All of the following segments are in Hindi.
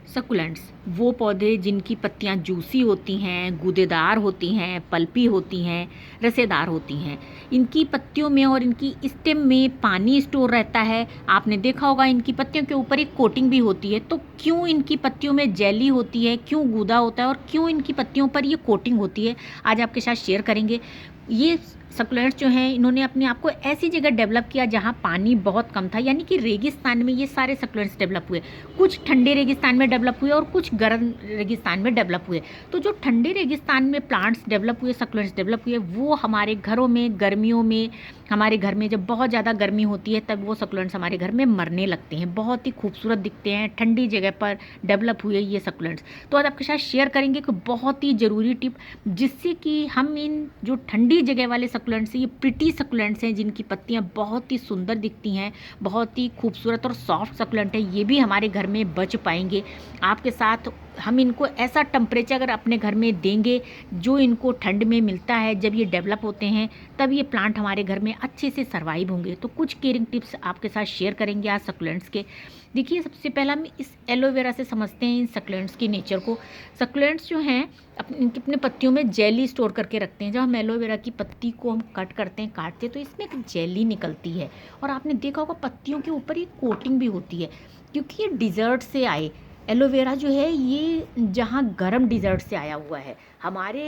सकुलेंट्स वो पौधे जिनकी पत्तियां जूसी होती हैं, गूदेदार होती हैं, पल्पी होती हैं, रसेदार होती हैं। इनकी पत्तियों में और इनकी स्टेम में पानी स्टोर रहता है। आपने देखा होगा इनकी पत्तियों के ऊपर एक कोटिंग भी होती है। तो क्यों इनकी पत्तियों में जेली होती है, क्यों गूदा होता है और क्यों इनकी पत्तियों पर ये कोटिंग होती है, आज आपके साथ शेयर करेंगे। ये सकुलेंट्स जो हैं इन्होंने अपने आप को ऐसी जगह डेवलप किया जहाँ पानी बहुत कम था, यानी कि रेगिस्तान में ये सारे सकुलेंट्स डेवलप हुए। कुछ ठंडे रेगिस्तान में डेवलप हुए और कुछ गर्म रेगिस्तान में डेवलप हुए। तो जो ठंडे रेगिस्तान में प्लांट्स डेवलप हुए, सकुलेंट्स डेवलप हुए, वो हमारे घरों में गर्मियों में, हमारे घर में जब बहुत ज़्यादा गर्मी होती है तब वो सकुलेंट्स हमारे घर में मरने लगते हैं। बहुत ही खूबसूरत दिखते हैं ठंडी जगह पर डेवलप हुए ये सकुलेंट्स। तो आज आपके साथ शेयर करेंगे कि बहुत ही ज़रूरी टिप, जिससे कि हम इन जो ठंडी जगह वाले सकुलेंट्स हैं, ये प्रिटी सकुलेंट्स हैं जिनकी पत्तियां बहुत ही सुंदर दिखती हैं, बहुत ही खूबसूरत और सॉफ्ट सकुलेंट है, ये भी हमारे घर में बच पाएंगे। आपके साथ हम इनको ऐसा टेम्परेचर अगर अपने घर में देंगे जो इनको ठंड में मिलता है, जब ये डेवलप होते हैं तब ये प्लांट हमारे घर में अच्छे से सर्वाइव होंगे। तो कुछ केयरिंग टिप्स आपके साथ शेयर करेंगे आज सकुलेंट्स के। देखिए, सबसे पहला हम इस एलोवेरा से समझते हैं इन सकुलेंट्स की नेचर को। सकुलेंट्स जो हैं अपने पत्तियों में जेली स्टोर करके रखते हैं। जब हम एलोवेरा की पत्ती को हम कट करते हैं, काटते हैं, तो इसमें एक जेली निकलती है और आपने देखा होगा पत्तियों के ऊपर एक कोटिंग भी होती है, क्योंकि ये डिज़र्ट से आए एलोवेरा जो है, ये जहाँ गर्म डिज़र्ट से आया हुआ है। हमारे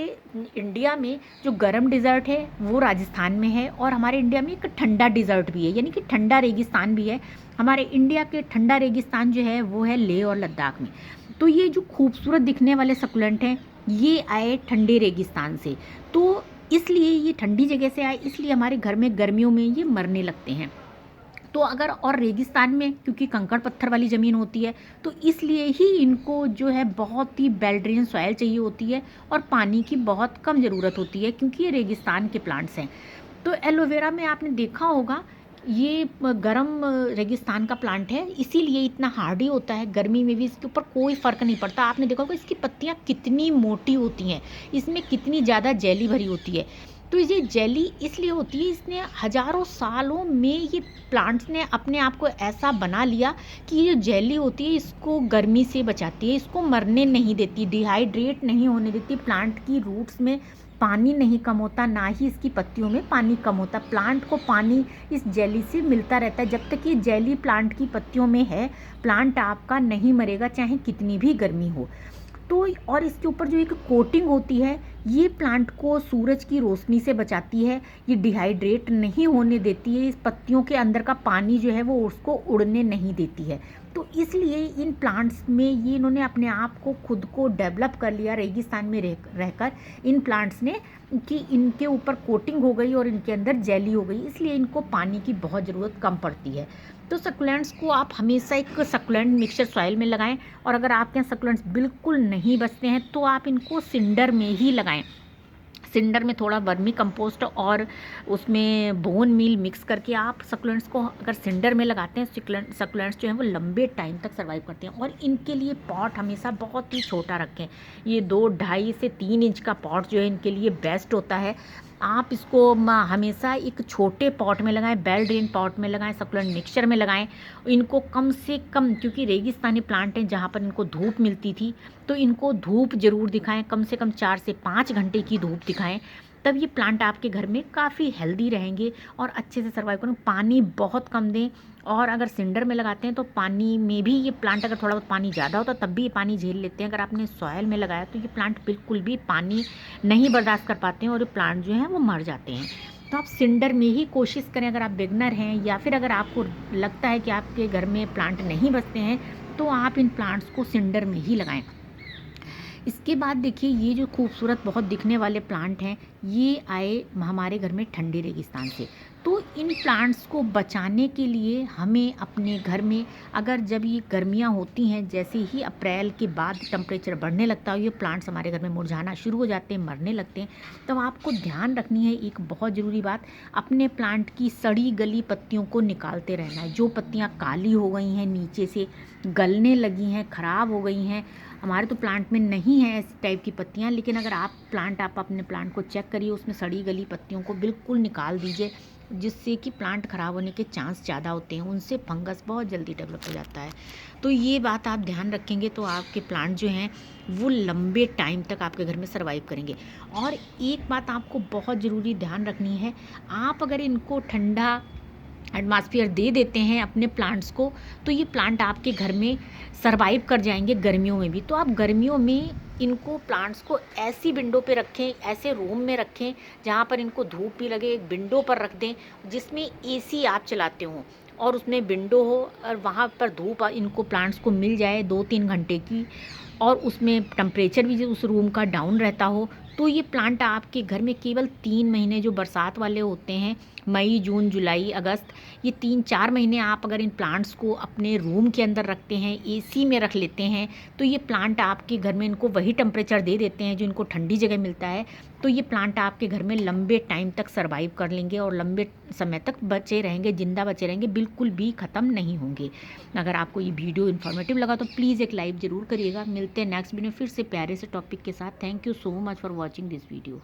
इंडिया में जो गर्म डिज़र्ट है वो राजस्थान में है और हमारे इंडिया में एक ठंडा डिज़र्ट भी है, यानी कि ठंडा रेगिस्तान भी है। हमारे इंडिया के ठंडा रेगिस्तान जो है वो है लेह और लद्दाख में। तो ये जो खूबसूरत दिखने वाले सकुलेंट हैं ये आए ठंडे रेगिस्तान से, तो इसलिए ये ठंडी जगह से आए, इसलिए हमारे घर में गर्मियों में ये मरने लगते हैं। तो अगर और रेगिस्तान में, क्योंकि कंकड़ पत्थर वाली ज़मीन होती है, तो इसलिए ही इनको जो है बहुत ही वेल ड्रेन सॉइल चाहिए होती है और पानी की बहुत कम ज़रूरत होती है, क्योंकि ये रेगिस्तान के प्लांट्स हैं। तो एलोवेरा में आपने देखा होगा ये गर्म रेगिस्तान का प्लांट है, इसीलिए इतना हार्डी होता है। गर्मी में भी इसके ऊपर कोई फ़र्क नहीं पड़ता। आपने देखा होगा इसकी पत्तियाँ कितनी मोटी होती हैं, इसमें कितनी ज़्यादा जेली भरी होती है। तो ये जेली इसलिए होती है, इसने हज़ारों सालों में ये प्लांट्स ने अपने आप को ऐसा बना लिया कि ये जो जेली होती है इसको गर्मी से बचाती है, इसको मरने नहीं देती, डिहाइड्रेट नहीं होने देती। प्लांट की रूट्स में पानी नहीं कम होता, ना ही इसकी पत्तियों में पानी कम होता। प्लांट को पानी इस जेली से मिलता रहता है। जब तक ये जेली प्लांट की पत्तियों में है, प्लांट आपका नहीं मरेगा, चाहे कितनी भी गर्मी हो। तो और इसके ऊपर जो एक कोटिंग होती है ये प्लांट को सूरज की रोशनी से बचाती है, ये डिहाइड्रेट नहीं होने देती है, इस पत्तियों के अंदर का पानी जो है वो उसको उड़ने नहीं देती है। तो इसलिए इन प्लांट्स में ये इन्होंने अपने आप को खुद को डेवलप कर लिया रेगिस्तान में रहकर इन प्लांट्स ने, कि इनके ऊपर कोटिंग हो गई और इनके अंदर जेली हो गई, इसलिए इनको पानी की बहुत ज़रूरत कम पड़ती है। तो सकुलेंट्स को आप हमेशा एक सकुलेंट मिक्सचर सॉइल में लगाएं, और अगर आपके यहाँ सकुलेंट्स बिल्कुल नहीं बचते हैं तो आप इनको सिंडर में ही लगाएं। सिंडर में थोड़ा वर्मी कंपोस्ट और उसमें बोन मील मिक्स करके आप सकुलेंट्स को अगर सिंडर में लगाते हैं, सकुलेंट्स जो हैं वो लंबे टाइम तक सर्वाइव करते हैं। और इनके लिए पॉट हमेशा बहुत ही छोटा रखें। ये 2-2.5 से 3 इंच का पॉट जो है इनके लिए बेस्ट होता है। आप इसको हमेशा एक छोटे पॉट में लगाएं, वेल ड्रेन पॉट में लगाएं, सकुलेंट मिक्सचर में लगाएं। इनको कम से कम, क्योंकि रेगिस्तानी प्लांट हैं जहाँ पर इनको धूप मिलती थी, तो इनको धूप ज़रूर दिखाएं, कम से कम 4 से 5 घंटे की धूप दिखाएं। तब ये प्लांट आपके घर में काफ़ी हेल्दी रहेंगे और अच्छे से सर्वाइव करेंगे। पानी बहुत कम दें, और अगर सिंडर में लगाते हैं तो पानी में भी ये प्लांट, अगर थोड़ा बहुत पानी ज़्यादा होता तब भी ये पानी झेल लेते हैं। अगर आपने सॉयल में लगाया तो ये प्लांट बिल्कुल भी पानी नहीं बर्दाश्त कर पाते हैं और ये प्लांट जो हैं वो मर जाते हैं। तो आप सिंडर में ही कोशिश करें, अगर आप बिगनर हैं या फिर अगर आपको लगता है कि आपके घर में प्लांट नहीं बचते हैं तो आप इन प्लांट्स को सिंडर में ही लगाएं। इसके बाद देखिए, ये जो खूबसूरत बहुत दिखने वाले प्लांट हैं ये आए हमारे घर में ठंडे रेगिस्तान से। तो इन प्लांट्स को बचाने के लिए हमें अपने घर में, अगर जब ये गर्मियाँ होती हैं, जैसे ही अप्रैल के बाद टेम्परेचर बढ़ने लगता है, ये प्लांट्स हमारे घर में मुरझाना शुरू हो जाते हैं, मरने लगते हैं, तो आपको ध्यान रखनी है एक बहुत ज़रूरी बात, अपने प्लांट की सड़ी गली पत्तियों को निकालते रहना है। जो पत्तियाँ काली हो गई हैं, नीचे से गलने लगी हैं, ख़राब हो गई हैं, हमारे तो प्लांट में नहीं है इस टाइप की पत्तियाँ, लेकिन अगर आप अपने प्लांट को चेक करिए, उसमें सड़ी गली पत्तियों को बिल्कुल निकाल दीजिए। जिससे कि प्लांट ख़राब होने के चांस ज़्यादा होते हैं, उनसे फंगस बहुत जल्दी डेवलप हो जाता है। तो ये बात आप ध्यान रखेंगे तो आपके प्लांट जो हैं वो लंबे टाइम तक आपके घर में सर्वाइव करेंगे। और एक बात आपको बहुत ज़रूरी ध्यान रखनी है, आप अगर इनको ठंडा एटमॉस्फेयर दे देते हैं अपने प्लांट्स को, तो ये प्लांट आपके घर में सरवाइव कर जाएंगे गर्मियों में भी। तो आप गर्मियों में इनको प्लांट्स को ऐसी विंडो पे रखें, ऐसे रूम में रखें जहाँ पर इनको धूप भी लगे, एक विंडो पर रख दें जिसमें एसी आप चलाते हो और उसमें विंडो हो और वहाँ पर धूप इनको प्लांट्स को मिल जाए 2-3 घंटे की, और उसमें टेम्परेचर भी उस रूम का डाउन रहता हो। तो ये प्लांट आपके घर में केवल 3 महीने जो बरसात वाले होते हैं, मई, जून, जुलाई, अगस्त, ये 3-4 महीने आप अगर इन प्लांट्स को अपने रूम के अंदर रखते हैं, एसी में रख लेते हैं, तो ये प्लांट आपके घर में इनको वही टेम्परेचर दे देते हैं जो इनको ठंडी जगह मिलता है। तो ये प्लांट आपके घर में लंबे टाइम तक सर्वाइव कर लेंगे और लंबे समय तक बचे रहेंगे, ज़िंदा बचे रहेंगे, बिल्कुल भी ख़त्म नहीं होंगे। अगर आपको ये वीडियो इन्फॉर्मेटिव लगा तो प्लीज़ एक लाइक ज़रूर करिएगा। मिलते हैं नेक्स्ट वीडियो फिर से प्यारे से टॉपिक के साथ। Thank you so much for watching this video.